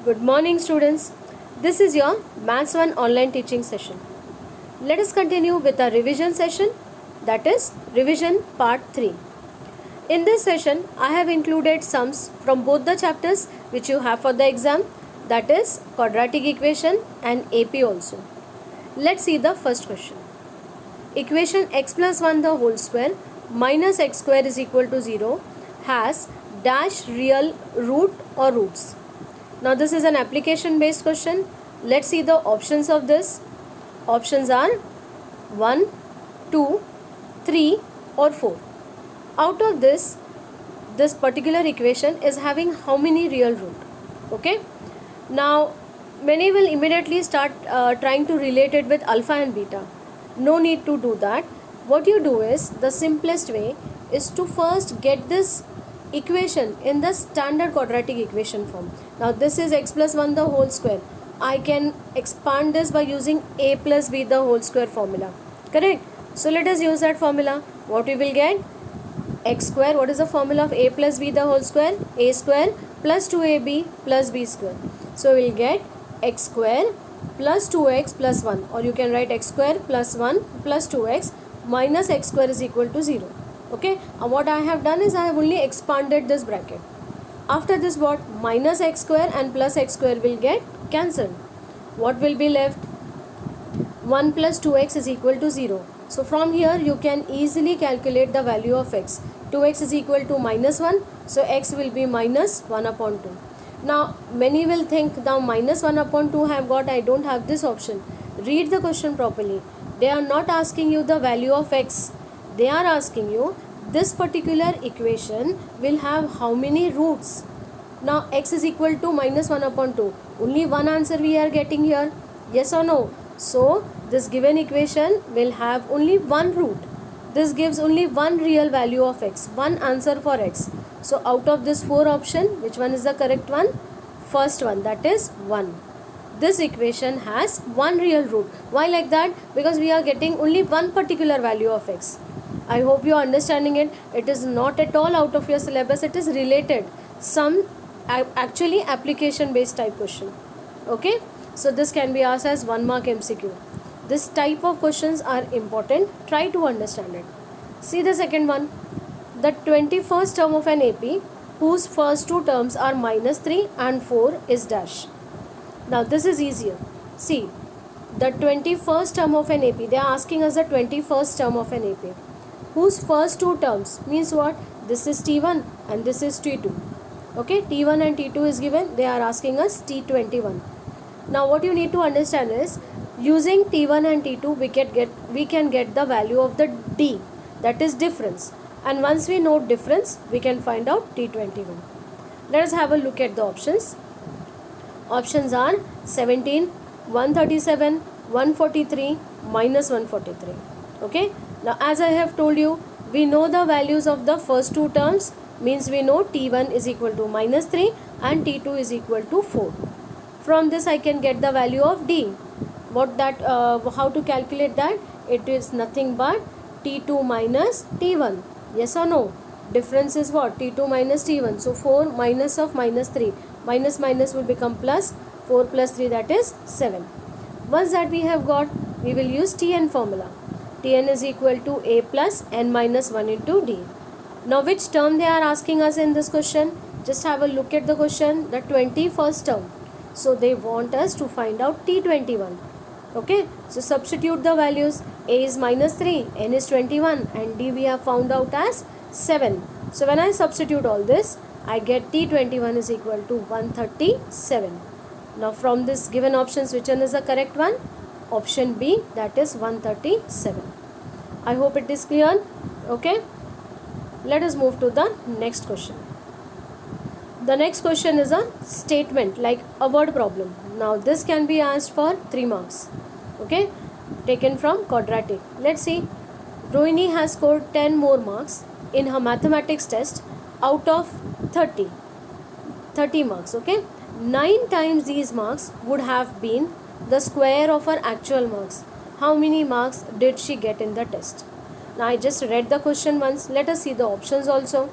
Good morning, students. This is your Maths 1 online teaching session. Let us continue with our revision session, that is revision part 3. In this session, I have included sums from both the chapters which you have for the exam, that is quadratic equation and AP also. Let's see the first question. Equation x plus 1 the whole square minus x square is equal to 0 has dash real root or roots. Now this is an application based question. Let's see the options of this. Options are 1, 2, 3 or 4. Out of this particular equation is having how many real root? Okay. Now many will immediately start trying to relate it with alpha and beta. No need to do that. What you do is, the simplest way is to first get this equation in the standard quadratic equation form. Now this is x plus 1 the whole square. I can expand this by using a plus b the whole square formula. Correct? So let us use that formula. What we will get? X square. What is the formula of a plus b the whole square? A square plus 2ab plus b square. So we will get x square plus 2x plus 1, or you can write x square plus 1 plus 2x minus x square is equal to 0. Okay, what I have done is I have only expanded this bracket. After this, what? Minus x square and plus x square will get cancelled. What will be left? 1 plus 2x is equal to 0. So from here you can easily calculate the value of x. 2x is equal to minus 1, so x will be minus 1 upon 2. Now many will think now minus 1 upon 2 I have got, I don't have this option. Read the question properly. They are not asking you the value of x. They are asking you this particular equation will have how many roots. Now x is equal to minus 1 upon 2. Only one answer we are getting here. Yes or no? So this given equation will have only one root. This gives only one real value of x, one answer for x. So out of this 4 option, which one is the correct one? First one, that is 1. This equation has one real root. Why like that? Because we are getting only one particular value of x. I hope you are understanding it. It is not at all out of your syllabus. It is related. Some actually application based type question. Okay. So this can be asked as 1 mark MCQ. This type of questions are important. Try to understand it. See the second one. The 21st term of an AP whose first two terms are minus 3 and 4 is dash. Now this is easier. See, the 21st term of an AP, they are asking us the 21st term of an AP whose first two terms means what? This is T1 and this is T2. Okay, T1 and T2 is given. They are asking us T21. Now what you need to understand is, using T1 and T2 we can get the value of the D, that is difference, and once we know difference we can find out T21. Let us have a look at the options. Options are 17, 137, 143, minus 143. Okay, now as I have told you, we know the values of the first two terms, means we know T1 is equal to minus 3 and T2 is equal to 4. From this I can get the value of D. What that? How to calculate that? It is nothing but T2 minus T1. Yes or no? Difference is what? T2 minus T1. So 4 minus of minus 3. Minus minus will become plus. 4 plus 3, that is 7. Once that we have got, we will use Tn formula. Tn is equal to A plus n minus 1 into D. Now which term they are asking us in this question? Just have a look at the question. The 21st term. So they want us to find out T21. Okay, so substitute the values. A is minus 3, n is 21 and D we have found out as 7. So when I substitute all this, I get T21 is equal to 137. Now from this given options, which one is the correct one? Option B, that is 137. I hope it is clear. Okay, let us move to the next question. The next question is a statement, like a word problem. Now this can be asked for 3 marks. Okay, taken from quadratic. Let's see. Rohini has scored 10 more marks in her mathematics test out of 30 marks. Okay, 9 times these marks would have been the square of her actual marks. How many marks did she get in the test? Now I just read the question once. Let us see the options also.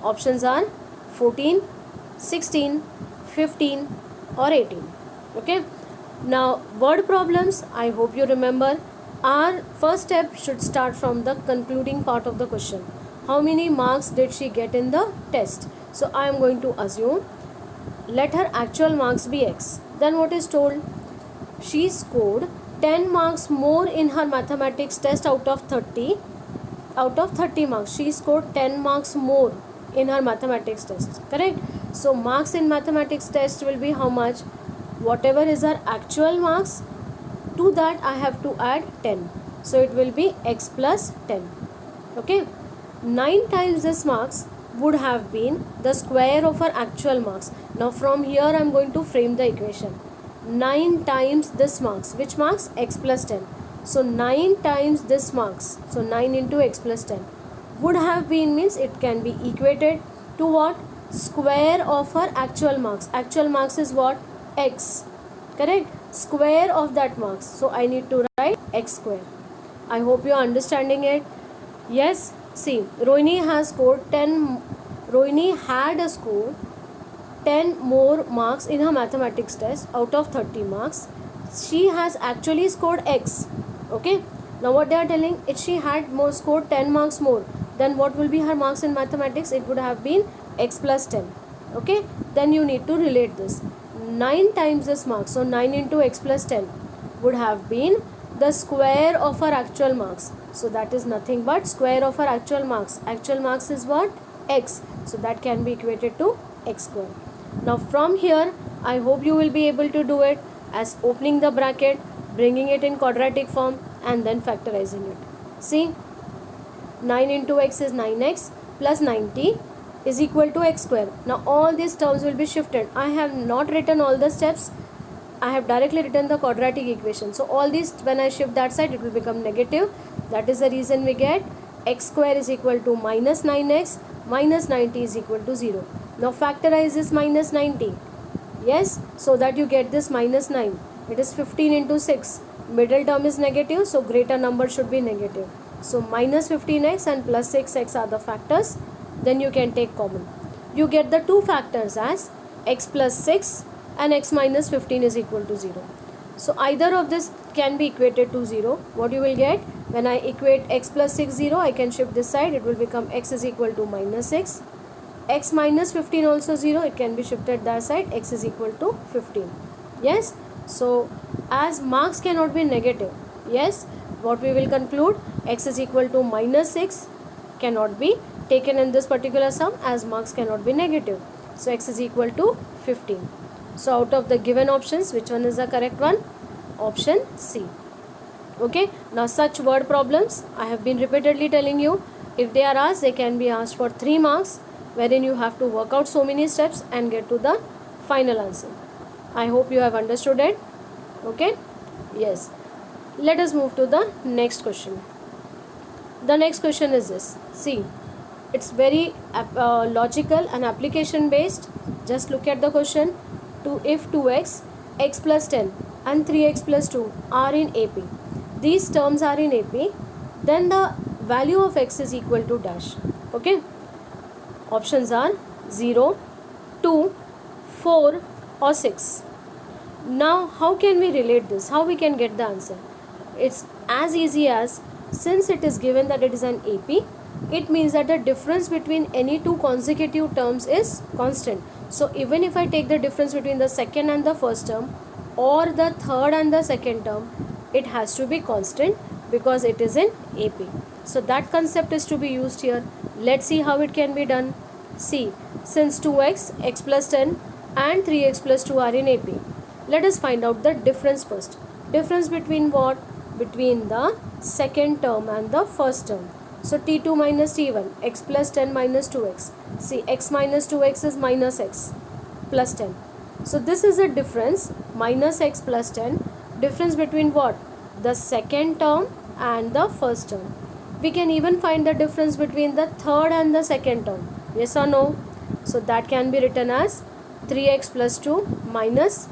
Options are 14, 16, 15, or 18. Okay. Now word problems, I hope you remember. Our first step should start from the concluding part of the question. How many marks did she get in the test? So I am going to assume, let her actual marks be X. Then what is told? She scored 10 marks more in her mathematics test out of 30. Out of 30 marks, she scored 10 marks more in her mathematics test. Correct? So marks in mathematics test will be how much? Whatever is her actual marks, to that I have to add 10. So it will be X plus 10. Okay. 9 times this marks would have been the square of her actual marks. Now from here I am going to frame the equation. 9 times this marks. Which marks? X plus 10. So 9 times this marks. So 9 into X plus 10. Would have been means it can be equated to what? Square of her actual marks. Actual marks is what? X. Correct? Square of that marks. So I need to write X square. I hope you are understanding it. Yes. See, Rohini has scored 10. Rohini had a score 10 more marks in her mathematics test out of 30 marks. She has actually scored X. Okay. Now what they are telling, if she had scored 10 marks more, then what will be her marks in mathematics? It would have been X plus 10. Okay. Then you need to relate this. 9 times this marks. So 9 into X plus 10 would have been the square of her actual marks. So that is nothing but square of her actual marks. Actual marks is what? X. So that can be equated to X square. Now from here, I hope you will be able to do it as opening the bracket, bringing it in quadratic form and then factorizing it. See, 9 into X is 9X plus 90 is equal to X square. Now all these terms will be shifted. I have not written all the steps. I have directly written the quadratic equation. So all these, when I shift that side, it will become negative. That is the reason we get X square is equal to minus 9X minus 90 is equal to 0. Now factorize this minus 90. Yes, so that you get this minus 9. It is 15 into 6. Middle term is negative, so greater number should be negative. So minus 15x and plus 6x are the factors. Then you can take common. You get the two factors as x plus 6 and x minus 15 is equal to 0. So either of this can be equated to 0. What you will get? When I equate x plus 6 0, I can shift this side. It will become x is equal to minus 6. X minus 15 also 0. It can be shifted that side. X is equal to 15. Yes. So as marks cannot be negative. Yes. What we will conclude? X is equal to minus 6 cannot be taken in this particular sum as marks cannot be negative. So x is equal to 15. So out of the given options, which one is the correct one? Option C. Okay. Now such word problems, I have been repeatedly telling you, if they are asked, they can be asked for 3 marks, wherein you have to work out so many steps and get to the final answer. I hope you have understood it. Okay. Yes. Let us move to the next question. The next question is this. See, it's very logical and application based. Just look at the question. If 2x, x plus 10 and 3x plus 2 are in AP, these terms are in AP, then the value of x is equal to dash. Okay. Options are 0, 2, 4 or 6. Now how can we relate this? How we can get the answer? It's as easy as, since it is given that it is an AP, it means that the difference between any two consecutive terms is constant. So even if I take the difference between the second and the first term or the third and the second term, it has to be constant because it is in AP. So that concept is to be used here. Let's see how it can be done. See, since 2x, x plus 10 and 3x plus 2 are in AP, let us find out the difference first. Difference between what? Between the second term and the first term. So t2 minus t1, x plus 10 minus 2x. See, x minus 2x is minus x plus 10. So this is a difference, minus x plus 10. Difference between what? The second term and the first term. We can even find the difference between the third and the second term. Yes or no? So that can be written as 3x plus 2 minus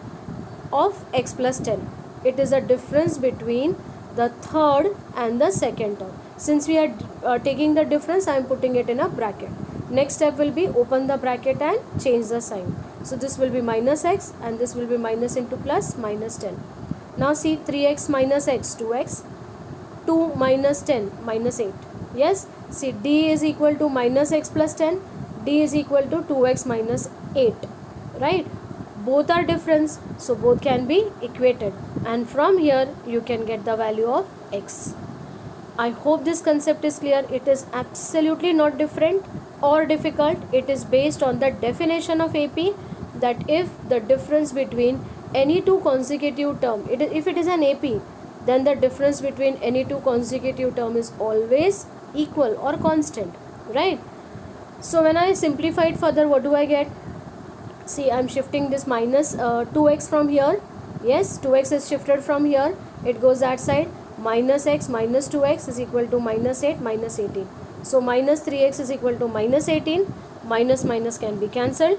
of x plus 10. It is a difference between the third and the second term. Since we are taking the difference, I am putting it in a bracket. Next step will be open the bracket and change the sign. So this will be minus x, and this will be minus into plus, minus 10. Now see, 3x minus x, 2x, 2 minus 10, minus 8. Yes, see, d is equal to minus x plus 10, d is equal to 2x minus 8, right? Both are difference, so both can be equated, and from here you can get the value of x. I hope this concept is clear. It is absolutely not different or difficult. It is based on the definition of AP, that if the difference between any two consecutive term, if it is an AP, then the difference between any two consecutive term is always equal or constant, right? So when I simplify it further, what do I get? See, I am shifting this minus 2x from here. Yes, 2x is shifted from here. It goes that side. Minus x minus 2x is equal to minus 8 minus 18. So minus 3x is equal to minus 18. Minus minus can be cancelled.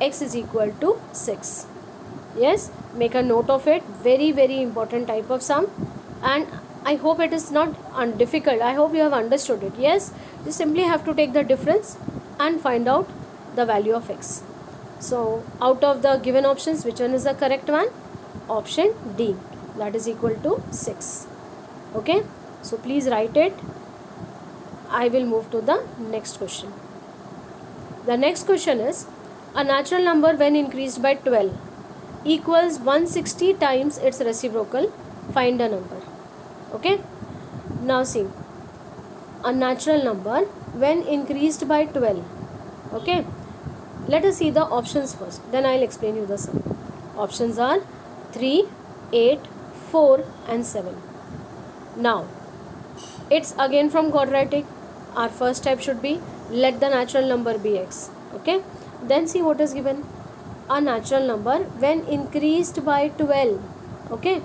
X is equal to 6. Yes, make a note of it. Very, very important type of sum. And I hope it is not difficult. I hope you have understood it. Yes, you simply have to take the difference and find out the value of x. So out of the given options, which one is the correct one? Option D, that is equal to 6. Okay, so please write it. I will move to the next question. The next question is, a natural number when increased by 12 equals 160 times its reciprocal. Find a number. Okay, now see, a natural number when increased by 12. Okay, let us see the options first, then I will explain you the sum. Options are 3, 8, 4 and 7. Now, it's again from quadratic. Our first step should be, let the natural number be x. Okay, then see what is given. A natural number when increased by 12. Okay,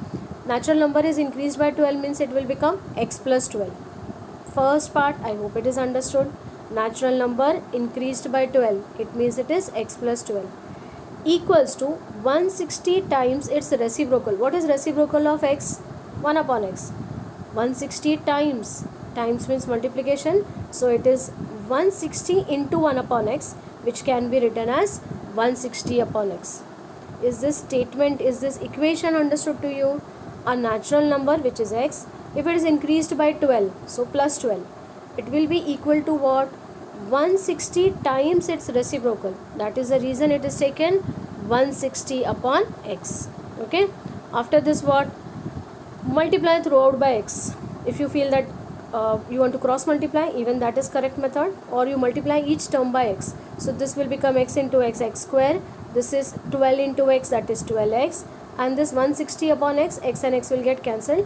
natural number is increased by 12 means it will become x plus 12. First part, I hope it is understood. Natural number increased by 12, it means it is x plus 12, equals to 160 times its reciprocal. What is reciprocal of x? 1 upon x. 160 times means multiplication, so it is 160 into 1 upon x, which can be written as 160 upon x. Is this statement, is this equation understood to you? A natural number which is x, if it is increased by 12, so plus 12, it will be equal to what? 160 times its reciprocal. That is the reason it is taken 160 upon x. Okay, after this what? Multiply throughout by x. If you feel that you want to cross multiply, even that is correct method, or you multiply each term by x. So this will become x into x, x square. This is 12 into x, that is 12x, and this 160 upon x, x and x will get cancelled.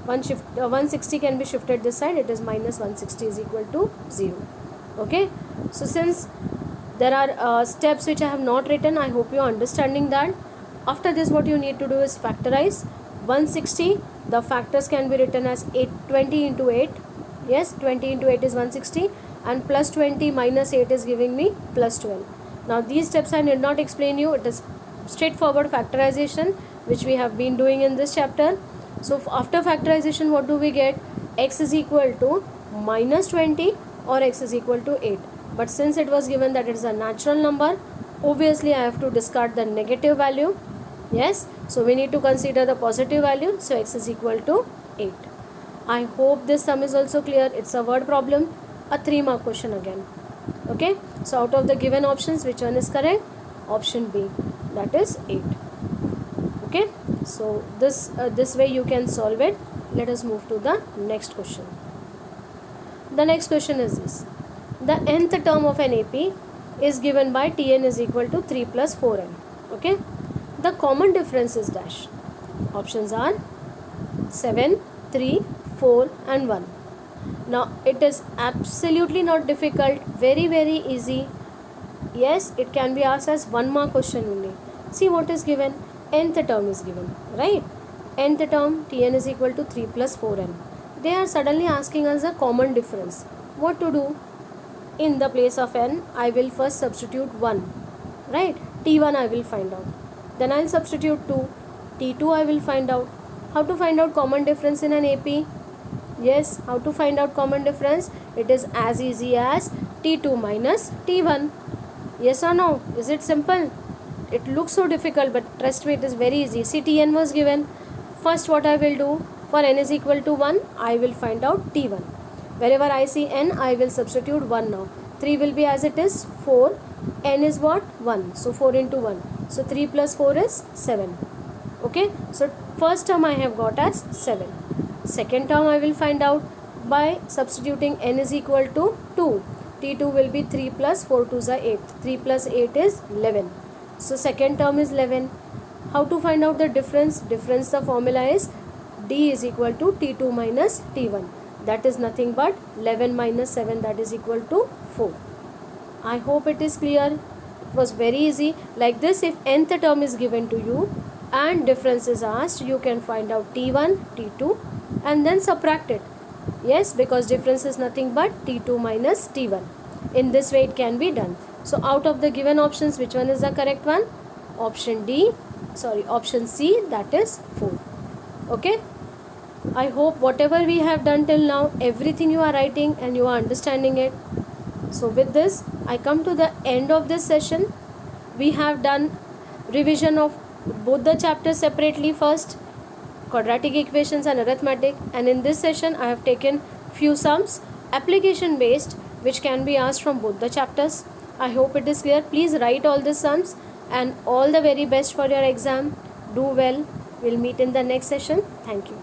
160 can be shifted this side, it is minus 160 is equal to 0. Okay, so since there are steps which I have not written, I hope you are understanding that. After this, what you need to do is factorize 160. The factors can be written as 20 into 8. Yes, 20 into 8 is 160, and plus 20 minus 8 is giving me plus 12. Now these steps I need not explain you. It is straightforward factorization which we have been doing in this chapter. So after factorization, what do we get? X is equal to minus 20 or x is equal to 8. But since it was given that it is a natural number, obviously I have to discard the negative value. Yes, so we need to consider the positive value. So x is equal to 8. I hope this sum is also clear. It's a word problem, a 3-mark question again. Okay, so out of the given options, which one is correct? Option B, that is 8. Okay, so this way you can solve it. Let us move to the next question. The next question is this: the nth term of an AP is given by Tn is equal to 3 plus 4n. Okay, the common difference is dash. Options are 7, 3, 4 and 1. Now it is absolutely not difficult, very very easy. Yes, it can be asked as 1-mark question only. See what is given, nth term is given, right? Nth term Tn is equal to 3 plus 4n. They are suddenly asking us a common difference. What to do? In the place of n, I will first substitute 1, right? T1 I will find out. Then I will substitute 2. T2 I will find out. How to find out common difference in an AP? Yes, how to find out common difference? It is as easy as T2 minus T1. Yes or no? Is it simple? it looks so difficult, but trust me, it is very easy. See, Tn was given. First, what I will do, for n is equal to 1, I will find out T1. Wherever I see n, I will substitute 1 now. 3 will be as it is, 4. N is what? 1. So 4 into 1. So 3 plus 4 is 7. Okay. So first term I have got as 7. Second term I will find out by substituting n is equal to 2. T2 will be 3 plus 4 2 is 8. 3 plus 8 is 11. So second term is 11. How to find out the difference? Difference, the formula is D is equal to T2 minus T1. That is nothing but 11 minus 7, that is equal to 4. I hope it is clear. It was very easy. Like this, if nth term is given to you and difference is asked, you can find out T1, T2 and then subtract it. Yes, because difference is nothing but T2 minus T1. In this way it can be done. So out of the given options, which one is the correct one? Option C, that is 4. Okay. I hope whatever we have done till now, everything you are writing and you are understanding it. So with this, I come to the end of this session. We have done revision of both the chapters separately first, quadratic equations and arithmetic, and in this session I have taken few sums application based which can be asked from both the chapters. I hope it is clear. Please write all the sums and all the very best for your exam. Do well. We'll meet in the next session. Thank you.